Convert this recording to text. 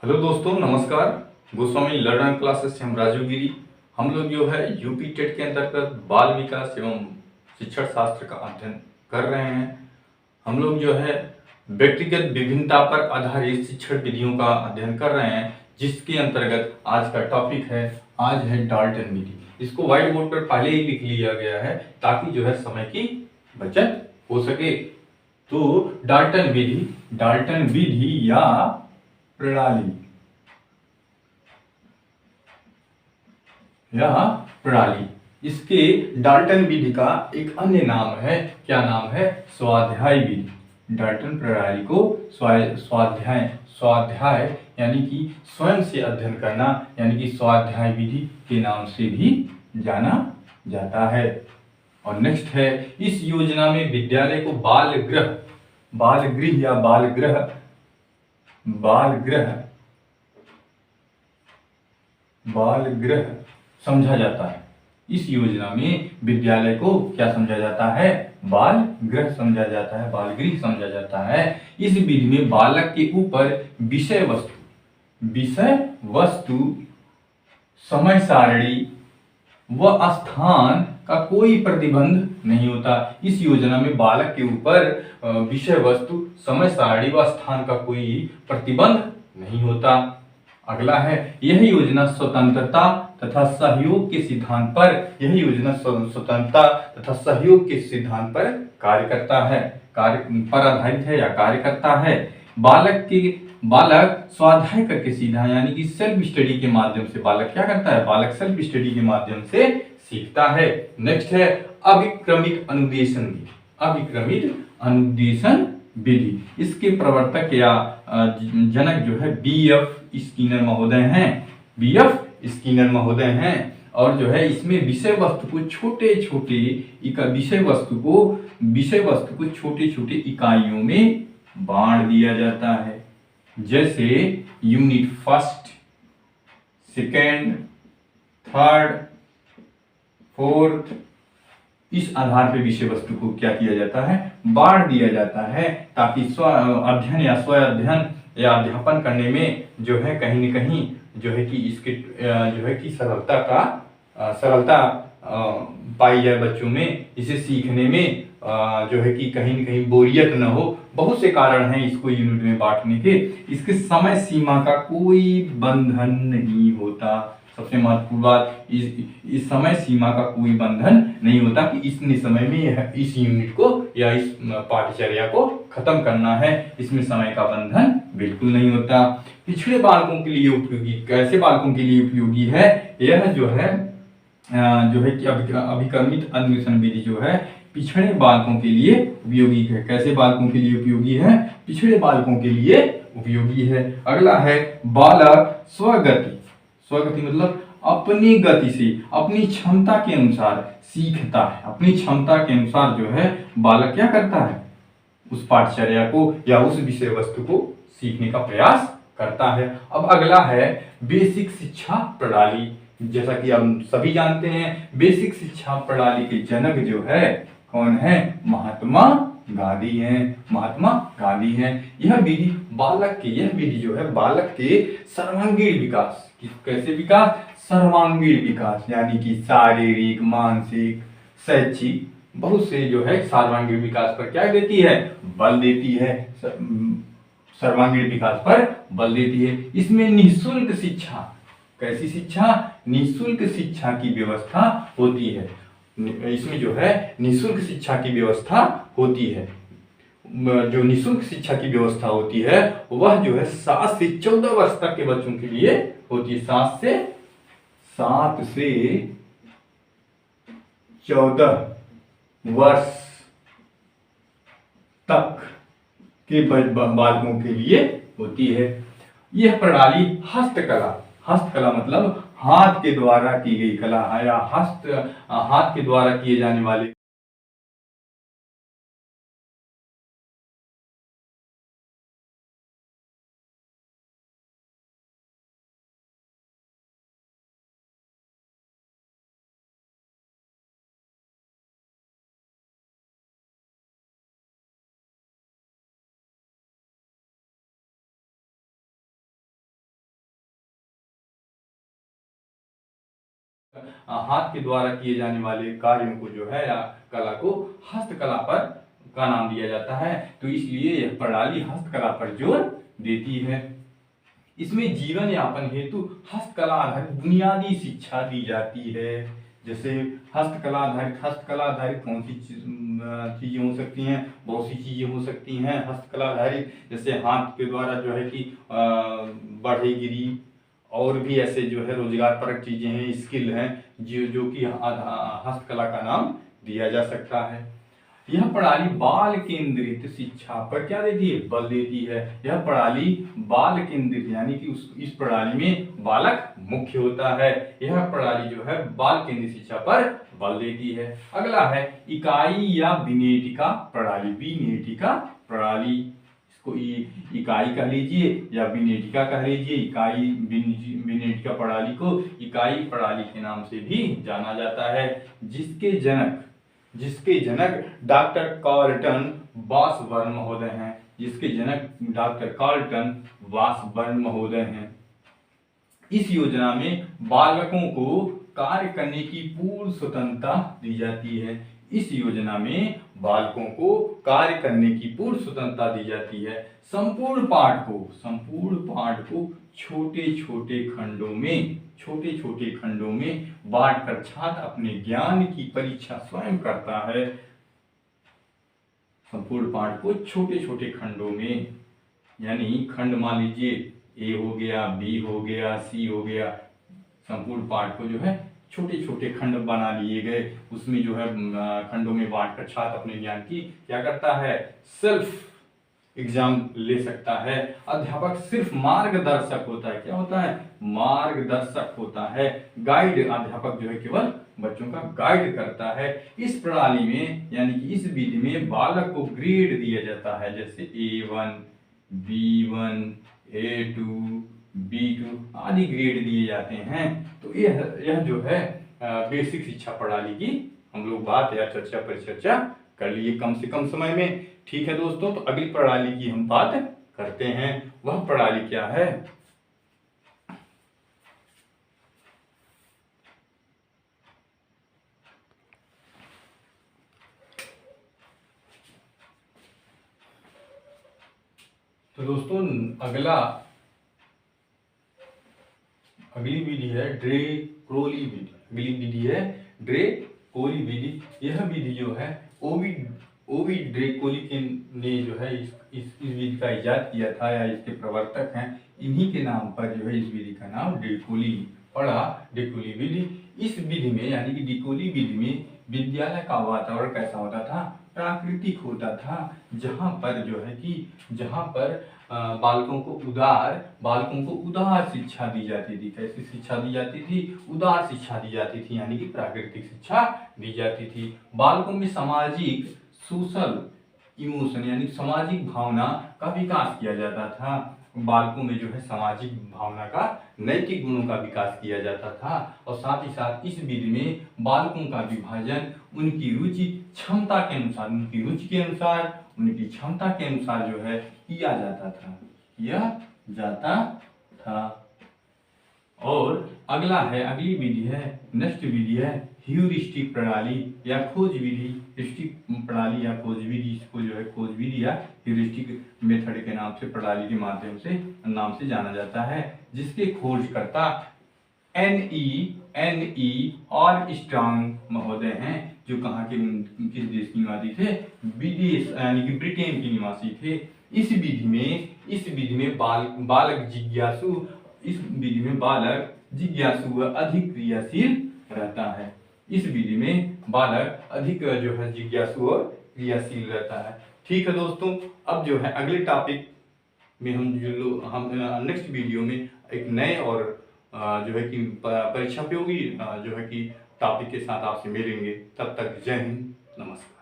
Hello दोस्तों, नमस्कार। Goswami learner classes से हम राजू गिरी। हम लोग जो है यूपी टेट के अंतर्गत बाल विकास एवं शिक्षण शास्त्र का अध्ययन कर रहे हैं। हम लोग जो है व्यक्तिगत विभिन्नता पर आधारित शिक्षण विधियों का अध्ययन कर रहे हैं, जिसके अंतर्गत आज का टॉपिक है, आज है डाल्टन विधि। इसको व्हाइट बोर्ड पर पहले ही लिख लिया गया है ताकि जो है समय की बचत हो सके। तो डाल्टन विधि या प्रणाली या प्रणाली, इसके डाल्टन विधि का एक अन्य नाम है। क्या नाम है? स्वाध्याय विधि। डाल्टन प्रणाली को स्वाध्याय स्वाध्याय यानी कि स्वयं से अध्ययन करना, यानी कि स्वाध्याय विधि के नाम से भी जाना जाता है। और नेक्स्ट है, इस योजना में विद्यालय को बाल गृह या बाल गृह समझा जाता है। इस योजना में विद्यालय को क्या समझा जाता है? बाल गृह समझा जाता है, बाल गृह समझा जाता है। इस विधि में बालक के ऊपर विषय वस्तु, समय सारणी व स्थान का कोई प्रतिबंध नहीं होता। इस योजना में बालक के ऊपर विषय वस्तु, समय सारणी व स्थान का कोई प्रतिबंध नहीं होता। अगला है, यह योजना स्वतंत्रता तथा सहयोग के सिद्धांत पर कार्य करता है, कार्य पर आधारित है या कार्य करता है। बालक स्वाध्याय करके सीधा, यानी कि सेल्फ स्टडी के माध्यम से बालक क्या करता है? बालक सेल्फ स्टडी के माध्यम से सीखता है। नेक्स्ट है अभिक्रमिक अनुदेशन विधि। इसके प्रवर्तक या जनक जो है बीएफ स्किनर महोदय हैं। और जो है इसमें विषय वस्तु को छोटे छोटे इकाइयों में बांट दिया जाता है। जैसे unit first, second, third, fourth, इस आधार पर विषय वस्तु को क्या किया जाता है? बांट दिया जाता है, ताकि स्व अध्ययन या अध्यापन करने में जो है कहीं न कहीं जो है कि इसके जो है कि सरलता पाई जाए बच्चों में। इसे सीखने में जो है कि कहीं न कहीं बोरियत न हो। बहुत से कारण हैं इसको यूनिट में बांटने के। इसके समय सीमा का कोई बंधन नहीं होता। सबसे महत्वपूर्ण बात, इस समय सीमा का कोई बंधन नहीं होता कि इतने समय में इस यूनिट को या इस पाठ्यचर्या को खत्म करना है। इसमें समय का बंधन बिल्कुल नहीं होता। पिछड़े बालकों के लिए उपयोगी, कैसे बालकों के लिए उपयोगी है? यह जो है कि अभिक्रमित अन्वेषण विधि जो है पिछड़े बालकों के लिए उपयोगी है। कैसे बालकों के लिए उपयोगी है? पिछड़े बालकों के लिए उपयोगी है। अगला है बालक स्वगति मतलब अपनी गति से, अपनी क्षमता के अनुसार सीखता है। अपनी क्षमता के अनुसार जो है बालक क्या करता है? उस पाठ्यचर्या को या उस विषय वस्तु को सीखने का प्रयास करता है। अब अगला है बेसिक शिक्षा प्रणाली। जैसा कि हम सभी जानते हैं, बेसिक शिक्षा प्रणाली के जनक जो है कौन है? महात्मा गांधी हैं। यह विधि जो है बालक के सर्वांगीण विकास, कैसे विकास? सर्वांगीण विकास, यानी कि शारीरिक, मानसिक, शैक्षिक, बहुत से जो है सर्वांगीण विकास पर क्या देती है? बल देती है। सर्वांगीण विकास पर बल देती है। इसमें निःशुल्क शिक्षा, कैसी शिक्षा? निःशुल्क शिक्षा की व्यवस्था होती है। इसमें जो है निःशुल्क शिक्षा की व्यवस्था होती है। जो निःशुल्क शिक्षा की व्यवस्था होती है वह जो है 7 से 14 वर्ष तक के बच्चों के लिए होती है। 7 से 14 वर्ष तक के बालकों के लिए होती है। यह प्रणाली हस्तकला मतलब हाथ के द्वारा की गई कला या हाथ के द्वारा किए जाने वाले हाथ के द्वारा किए जाने वाले कार्यों को जो है या कला को हस्तकला पर का नाम दिया जाता है। तो इसलिए यह प्रणाली हस्तकला पर जोर देती है। इसमें जीवन यापन हेतु हस्तकला आधारित बुनियादी शिक्षा दी जाती है। जैसे हस्तकला आधारित कौन सी चीजें हो सकती हैं, बहुत सी चीजें हो सकती हैं हस्तकला आधारित। जैसे हाथ के द्वारा जो है कि बढ़ईगिरी और भी ऐसे जो है रोजगार परक चीजें हैं, स्किल हैं जो कि हस्तकला का नाम दिया जा सकता है। यह प्रणाली बाल केंद्रित शिक्षा पर क्या देती है, बल देती है। यह प्रणाली बाल केंद्रित यानी कि इस प्रणाली में बालक मुख्य होता है। यह प्रणाली जो है बाल केंद्रित शिक्षा पर बल देती है। अगला है इकाई या विनेटिका प्रणाली। विनेटिका प्रणाली, इसको इकाई कह लीजिए या विनेटिका कह लीजिए। इकाई विनेटिका प्रणाली को इकाई प्रणाली के नाम से भी जाना जाता है, जिसके जनक डॉक्टर कार्लटन वासबर्न महोदय हैं। जिसके जनक डॉक्टर कार्लटन वासबर्न महोदय हैं। इस योजना में बालकों को कार्य करने की पूर्ण स्वतंत्रता दी जाती है। इस योजना में बालकों को कार्य करने की पूर्ण स्वतंत्रता दी जाती है। संपूर्ण पाठ को छोटे छोटे खंडों में बांटकर छात्र अपने ज्ञान की परीक्षा स्वयं करता है। संपूर्ण पाठ को छोटे छोटे खंडों में, यानी खंड मान लीजिए ए हो गया, बी हो गया, सी हो गया। संपूर्ण पाठ को जो है छोटे छोटे खंड बना लिए गए, उसमें जो है खंडों में बांटकर छात्र अपने ज्ञान की क्या करता है, सेल्फ एग्जाम ले सकता है। अध्यापक सिर्फ मार्गदर्शक होता है। क्या होता है, मार्गदर्शक होता है। गाइड, अध्यापक जो है केवल बच्चों का गाइड करता है। इस प्रणाली में यानी कि इस विधि में बालक को ग्रेड दिया जाता है, जैसे A1, B1, A2, B2 आदि ग्रेड दिए जाते हैं। तो यह जो है बेसिक शिक्षा प्रणाली की हम लोग बात या परिचर्चा कर लिए कम से कम समय में। ठीक है दोस्तों, तो अगली प्रणाली की हम बात करते हैं। वह प्रणाली क्या है, तो दोस्तों अगली विधि है ड्रे-क्रोली विधि। अगली विधि है ड्रे-क्रोली विधि। यह विधि जो है ओवी ड्रे-क्रोली ने जो है इस विधि का इजाद किया था, या इसके प्रवर्तक हैं। इन्हीं के नाम पर जो है इस विधि का नाम ड्रे-क्रोली पड़ा। ड्रे-क्रोली विधि, इस विधि में यानी कि ड्रे-क्रोली विधि में विद्यालय का वातावरण कैसा होता था, प्राकृतिक होता था। जहाँ पर बालकों को उदार शिक्षा दी जाती थी। कैसी शिक्षा दी जाती थी, उदार शिक्षा दी जाती थी, यानी कि प्राकृतिक शिक्षा दी जाती थी। बालकों में सामाजिक सोशल इमोशन यानी सामाजिक भावना का विकास किया जाता था। बालकों में जो है सामाजिक भावना का, नैतिक गुणों का विकास किया जाता था। और साथ ही साथ इस विधि में बालकों का विभाजन उनकी रुचि क्षमता के अनुसार, उनकी क्षमता के अनुसार जो है किया जाता था। और अगली विधि है, नेक्स्ट विधि है ह्यूरिस्टिक प्रणाली या खोज विधि। ह्यूरिस्टिक प्रणाली या खोज विधि, इसको जो है खोज विधि या ह्यूरिस्टिक मेथड के नाम से, प्रणाली के माध्यम से नाम से जाना जाता है, जिसके खोजकर्ता NE और स्ट्रॉन्ग महोदय हैं, जो कहाँ के, किस देश के निवासी थे, विदेश यानी कि ब्रिटेन के निवासी थे। इस विधि में बालक जिज्ञासु व अधिक क्रियाशील रहता है। इस विधि में बालक अधिक जो है जिज्ञासु और क्रियाशील रहता है। ठीक है दोस्तों, अब जो है अगले टॉपिक में हम नेक्स्ट वीडियो में एक नए और जो है कि परीक्षा उपयोगी जो है कि टॉपिक के साथ आपसे मिलेंगे। तब तक जय हिंद, नमस्कार।